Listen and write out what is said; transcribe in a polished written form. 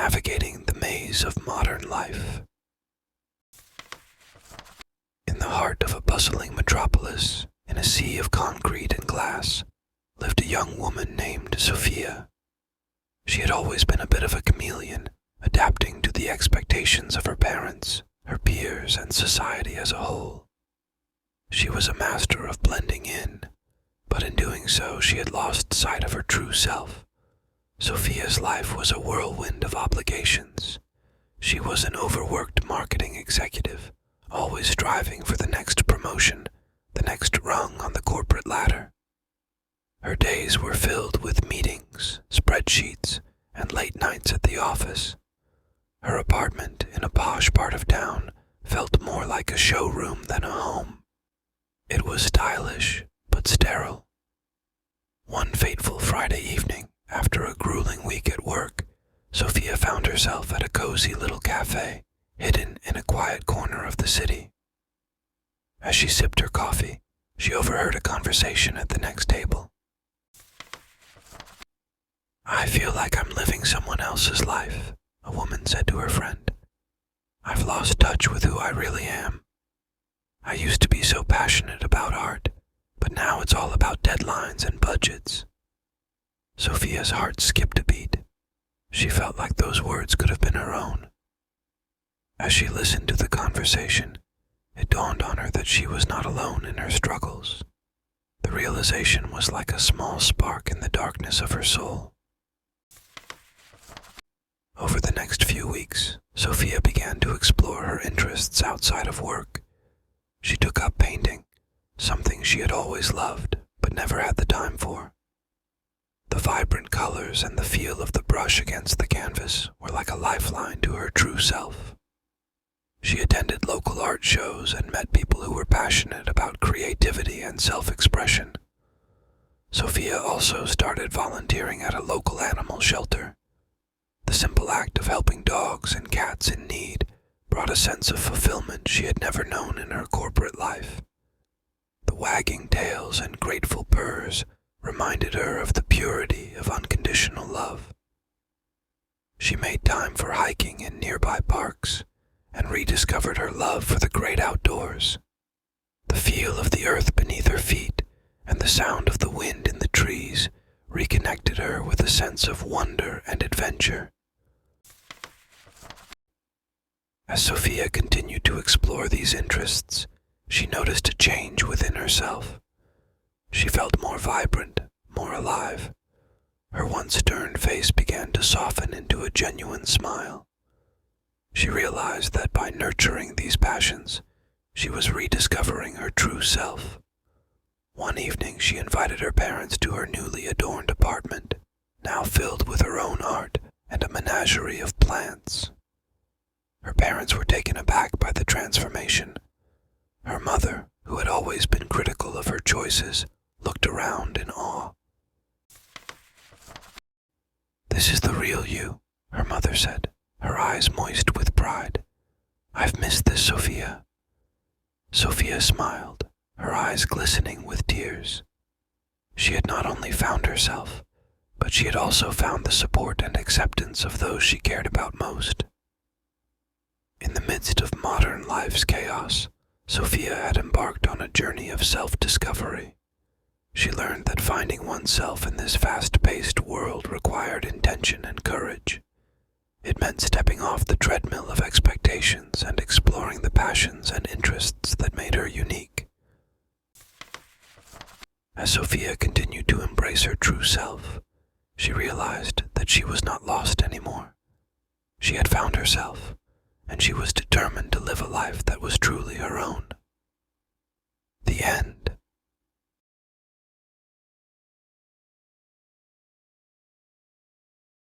navigating the maze of modern life. In the heart of a bustling metropolis, in a sea of concrete and glass, lived a young woman named Sofia. She had always been a bit of a chameleon, adapting to the expectations of her parents, her peers, and society as a whole. She was a master of blending in, but in doing so she had lost sight of her true self. Sofia's life was a whirlwind of obligations. She was an overworked marketing executive, always striving for the next promotion, the next rung on the corporate ladder. Her days were filled with meetings, spreadsheets, and late nights at the office. Her apartment in a posh part of town felt more like a showroom than a home. It was stylish, but sterile. One fateful Friday evening, after a grueling week at work, Sofia found herself at a cozy little café, hidden in a quiet corner of the city. As she sipped her coffee, she overheard a conversation at the next table. "I feel like I'm living someone else's life," a woman said to her friend. "I've lost touch with who I really am. I used to be so passionate about art, but now it's all about deadlines and budgets." Sofia's heart skipped a beat. She felt like those words could have been her own. As she listened to the conversation, it dawned on her that she was not alone in her struggles. The realization was like a small spark in the darkness of her soul. Over the next few weeks, Sofia began to explore her interests outside of work. She took up painting, something she had always loved, but never had the time for. The vibrant colors and the feel of the brush against the canvas were like a lifeline to her true self. She attended local art shows and met people who were passionate about creativity and self-expression. Sofia also started volunteering at a local animal shelter. The simple act of helping dogs and cats in need brought a sense of fulfillment she had never known in her corporate life. The wagging tails and grateful purrs reminded her of the purity of unconditional love. She made time for hiking in nearby parks and rediscovered her love for the great outdoors. The feel of the earth beneath her feet and the sound of the wind in the trees reconnected her with a sense of wonder and adventure. As Sofia continued to explore these interests, she noticed a change within herself. She felt more vibrant, more alive. Her once stern face began to soften into a genuine smile. She realized that by nurturing these passions, she was rediscovering her true self. One evening she invited her parents to her newly adorned apartment, now filled with her own art and a menagerie of plants. Her parents were taken aback by the transformation. Her mother, who had always been critical of her choices, looked around in awe. "This is the real you," her mother said, her eyes moist with pride. "I've missed this, Sofia." Sofia smiled, her eyes glistening with tears. She had not only found herself, but she had also found the support and acceptance of those she cared about most. In the midst of modern life's chaos, Sofia had embarked on a journey of self-discovery. She learned that finding oneself in this fast-paced world required intention and courage. It meant stepping off the treadmill of expectations and exploring the passions and interests that made her unique. As Sofia continued to embrace her true self, she realized that she was not lost anymore. She had found herself, and she was determined to live a life that was truly her